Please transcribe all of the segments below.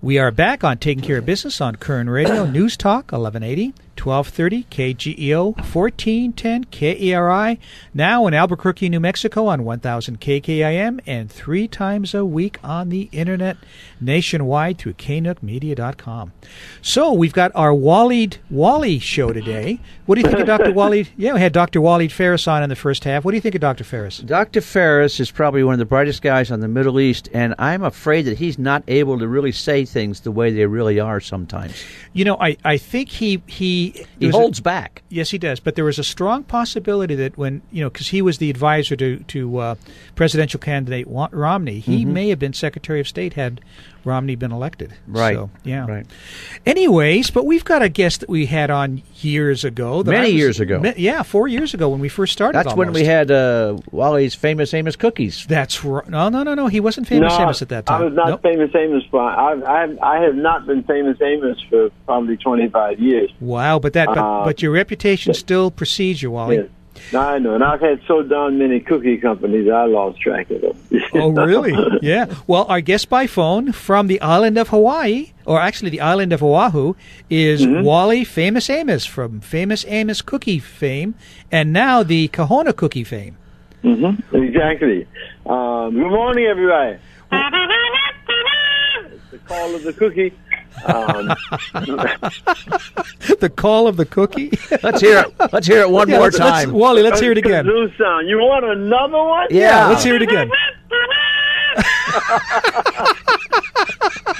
We are back on Taking Care of Business on Koerner Radio, News Talk, 1180, 1230, KGEO, 1410, KERI, now in Albuquerque, New Mexico on 1000 KKIM, and 3 times a week on the Internet nationwide through knookmedia.com. So we've got our Wally show today. What do you think of Dr. Wally? Yeah, we had Dr. Wally Ferris on in the first half. What do you think of Dr. Ferris? Dr. Ferris is probably one of the brightest guys on the Middle East, and I'm afraid that he's not able to really say things the way they really are sometimes. You know, I think he holds back. Yes, he does. But there was a strong possibility that when, because he was the advisor to presidential candidate Romney, he may have been Secretary of State had Romney been elected. Right. So, yeah. Right. Anyways, but we've got a guest that we had on years ago. Many years ago. 4 years ago when we first started. That's when we had Wally's Famous Amos cookies. That's right. No. He wasn't Famous Amos at that time. I was not Famous Amos. I have not been Famous Amos for probably 25 years. Wow, but your reputation still precedes you, Wally. Yes. I know, and I've had so darn many cookie companies, I lost track of them. Oh, really? Yeah. Well, our guest by phone from the island of Hawaii, or actually the island of Oahu, is Wally Famous Amos from Famous Amos cookie fame, and now the Kahuna cookie fame. Exactly. Good morning, everybody. It's the call of the cookie. The call of the cookie. Let's hear it. Let's hear it one more time. Wally, let's hear it again. Kazoo sound. You want another one? Yeah, let's hear it again.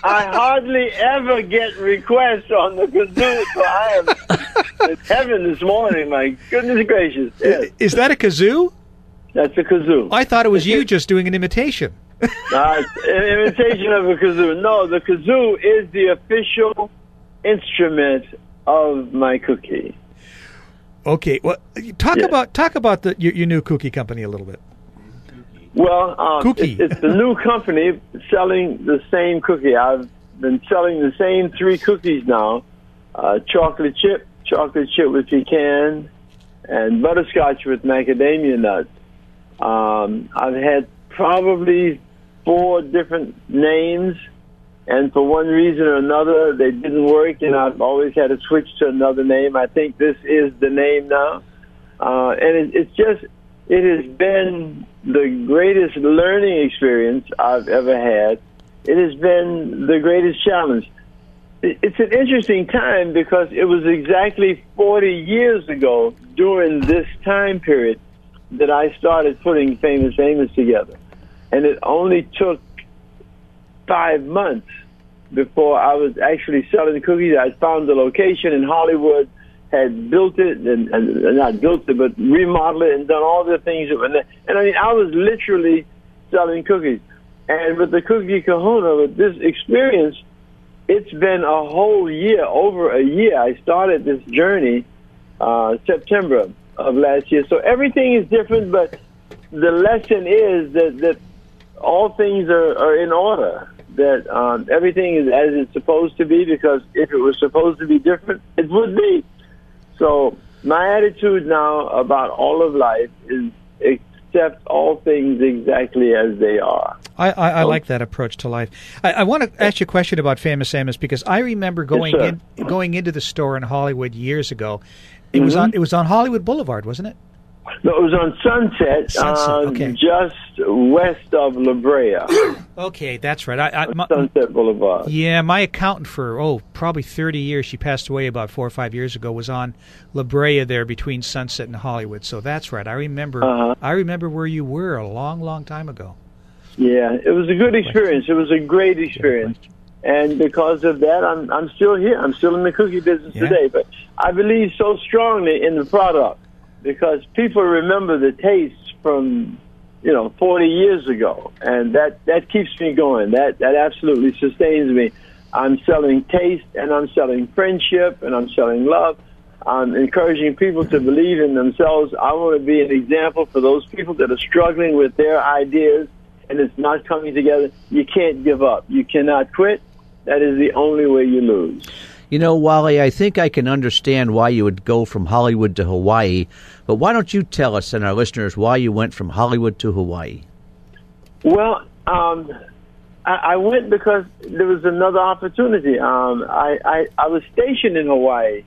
I hardly ever get requests on the kazoo, so I am in heaven this morning. My goodness gracious! Yes. Is that a kazoo? That's a kazoo. I thought it was you just doing an imitation. An imitation of a kazoo. No, the kazoo is the official instrument of my cookie. Okay, well, talk about your new cookie company a little bit. Well, cookie. It's the new company selling the same cookie. I've been selling the same 3 cookies now: chocolate chip with pecan, and butterscotch with macadamia nuts. I've had probably 4 different names, and for one reason or another, they didn't work, and I've always had to switch to another name. I think this is the name now, and it has been the greatest learning experience I've ever had. It has been the greatest challenge. It's an interesting time because it was exactly 40 years ago during this time period that I started putting Famous Amos together. And it only took 5 months before I was actually selling the cookies. I found the location in Hollywood, had built it, and not built it, but remodeled it and done all the things that were there. And I mean, I was literally selling cookies. And with the Cookie Kahuna, with this experience, it's been a whole year, over a year. I started this journey September of last year. So everything is different, but the lesson is that all things are in order, that everything is as it's supposed to be, because if it was supposed to be different, it would be. So my attitude now about all of life is accept all things exactly as they are. I like that approach to life. I want to ask you a question about Famous Amos, because I remember going into the store in Hollywood years ago. It was on Hollywood Boulevard, wasn't it? No, it was on Sunset, okay. Just west of La Brea. Okay, that's right. Sunset Boulevard. Yeah, my accountant for, probably 30 years, she passed away about 4 or 5 years ago, was on La Brea there between Sunset and Hollywood. So that's right. I remember where you were a long, long time ago. Yeah, it was a good experience. It was a great experience. And because of that, I'm still here. I'm still in the cookie business today. But I believe so strongly in the product, because people remember the taste from 40 years ago, and that keeps me going. That absolutely sustains me. I'm selling taste, and I'm selling friendship, and I'm selling love. I'm encouraging people to believe in themselves. I want to be an example for those people that are struggling with their ideas and it's not coming together. You can't give up. You cannot quit. That is the only way you lose. You know, Wally, I think I can understand why you would go from Hollywood to Hawaii, but why don't you tell us and our listeners why you went from Hollywood to Hawaii? Well, I went because there was another opportunity. I was stationed in Hawaii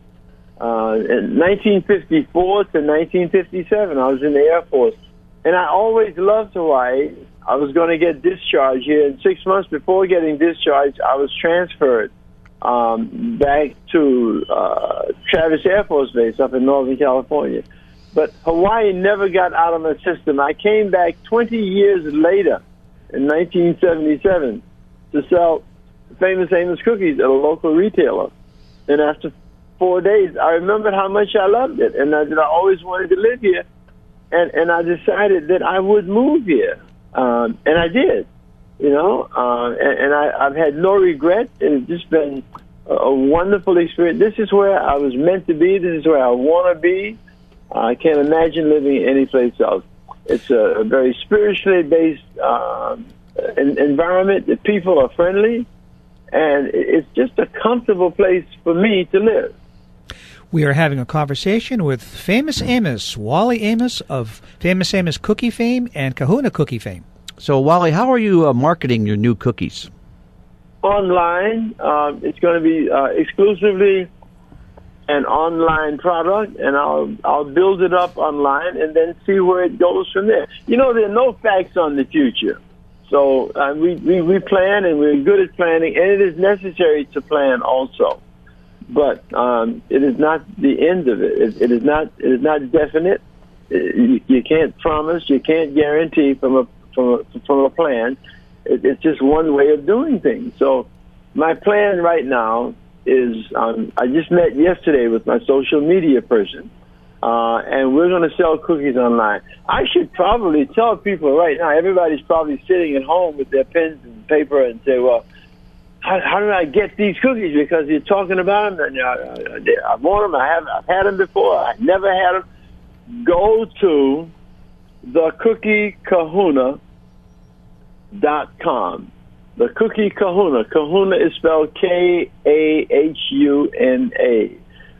in 1954 to 1957. I was in the Air Force, and I always loved Hawaii. I was going to get discharged here, and 6 months before getting discharged, I was transferred back to Travis Air Force Base up in Northern California. But Hawaii never got out of my system. I came back 20 years later in 1977 to sell Famous Amos cookies at a local retailer. And after 4 days, I remembered how much I loved it, and that I always wanted to live here. And I decided that I would move here. And I did, and I've had no regrets. It's just been a wonderful experience. This is where I was meant to be. This is where I want to be. I can't imagine living anyplace else. It's a very spiritually based environment. The people are friendly, and it's just a comfortable place for me to live. We are having a conversation with Famous Amos, Wally Amos of Famous Amos Cookie fame and Kahuna Cookie fame. So, Wally, how are you marketing your new cookies? Online. It's going to be exclusively an online product, and I'll build it up online and then see where it goes from there. There are no facts on the future. So we plan, and we're good at planning, and it is necessary to plan also. But it is not the end of it. It is not definite. You can't promise, you can't guarantee from a plan. It's just one way of doing things. So my plan right now is I just met yesterday with my social media person, and we're going to sell cookies online. I should probably tell people right now, everybody's probably sitting at home with their pens and paper and say, well, how do I get these cookies? Because you're talking about them, and I want them. I've had them before. I never had them. Go to the Cookie Kahuna.com. The Cookie Kahuna. Kahuna is spelled Kahuna.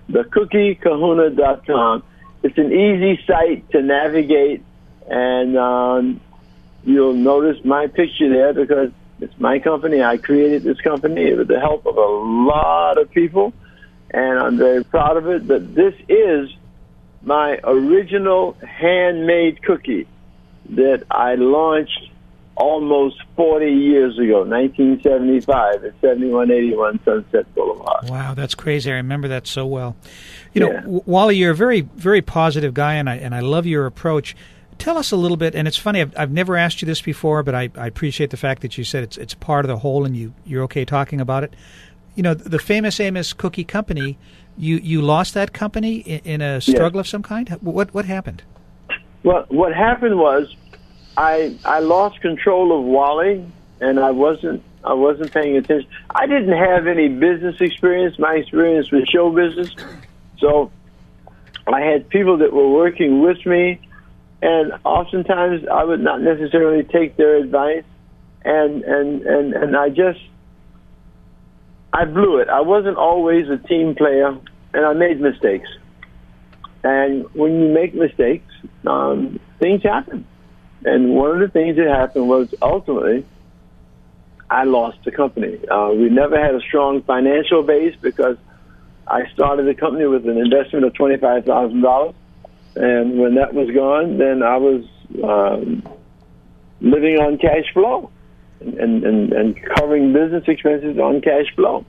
The Cookie Kahuna.com. It's an easy site to navigate, and you'll notice my picture there because it's my company. I created this company with the help of a lot of people, and I'm very proud of it. But this is my original handmade cookie that I launched almost 40 years ago, 1975, at 7181 Sunset Boulevard. Wow, that's crazy. I remember that so well. Wally, you're a very, very positive guy, and I love your approach. Tell us a little bit, and it's funny, I've never asked you this before, but I appreciate the fact that you said it's part of the whole, and you're okay talking about it. The Famous Amos Cookie Company, you lost that company in a struggle of some kind? What happened? Well, what happened was I lost control of Wally, and I wasn't paying attention. I didn't have any business experience. My experience was show business. So I had people that were working with me, and oftentimes I would not necessarily take their advice, and I blew it. I wasn't always a team player, and I made mistakes. And when you make mistakes, things happen. And one of the things that happened was ultimately I lost the company. We never had a strong financial base because I started the company with an investment of $25,000. And when that was gone, then I was living on cash flow and covering business expenses on cash flow.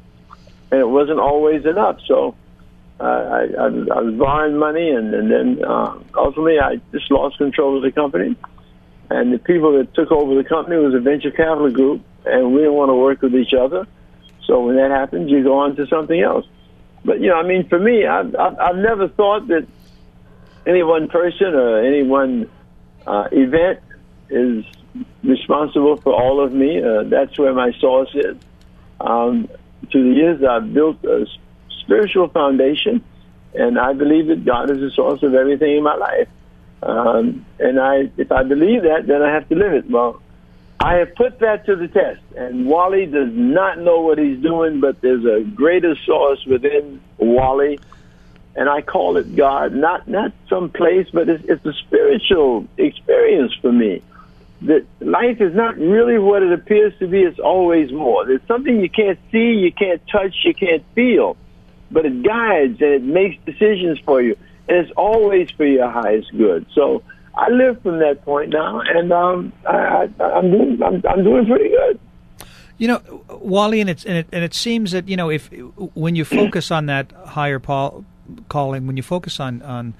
And it wasn't always enough. So I was borrowing money, and then ultimately I just lost control of the company. And the people that took over the company was a venture capital group, and we didn't want to work with each other. So when that happens, you go on to something else. But, for me, I've never thought that any one person or any one event is responsible for all of me. That's where my source is. Through the years, I've built a spiritual foundation, and I believe that God is the source of everything in my life. If I believe that, then I have to live it. Well, I have put that to the test, and Wally does not know what he's doing, but there's a greater source within Wally, and I call it God, not some place, but it's a spiritual experience for me that life is not really what it appears to be. It's always more. There's something you can't see, you can't touch, you can't feel, but it guides and it makes decisions for you, and it's always for your highest good. So I live from that point now, and I'm doing pretty good. You know, Wally, and it seems that, you know, if when you focus on that higher calling, when you focus on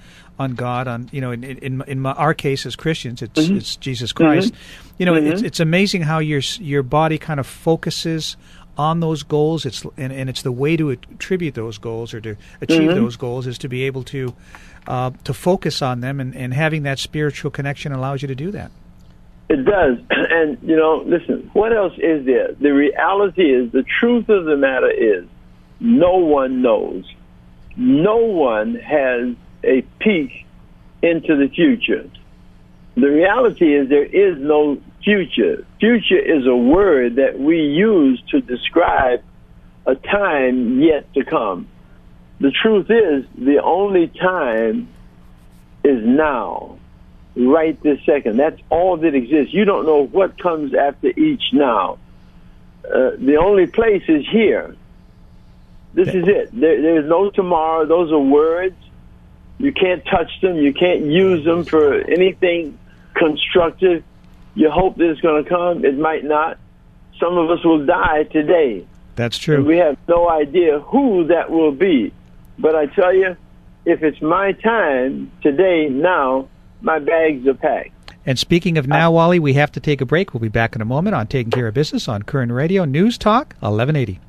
God, on, you know, in our case as Christians, it's Jesus Christ. You know, it's amazing how your body kind of focuses on those goals. It's the way to attribute those goals or to achieve those goals is to be able to focus on them, and having that spiritual connection allows you to do that. It does. And, you know, listen, what else is there? The reality is, the truth of the matter is, no one knows. No one has a peek into the future. The reality is, there is no future. Future is a word that we use to describe a time yet to come. The truth is, the only time is now. Right this second. That's all that exists. You don't know what comes after each now. The only place is here. This is it. There's no tomorrow. Those are words. You can't touch them. You can't use them for anything constructive. You hope that it's going to come. It might not. Some of us will die today. That's true. And we have no idea who that will be. But I tell you, if it's my time today, now, my bags are packed. And speaking of now, Wally, we have to take a break. We'll be back in a moment on Taking Care of Business on Koerner Radio News Talk 1180.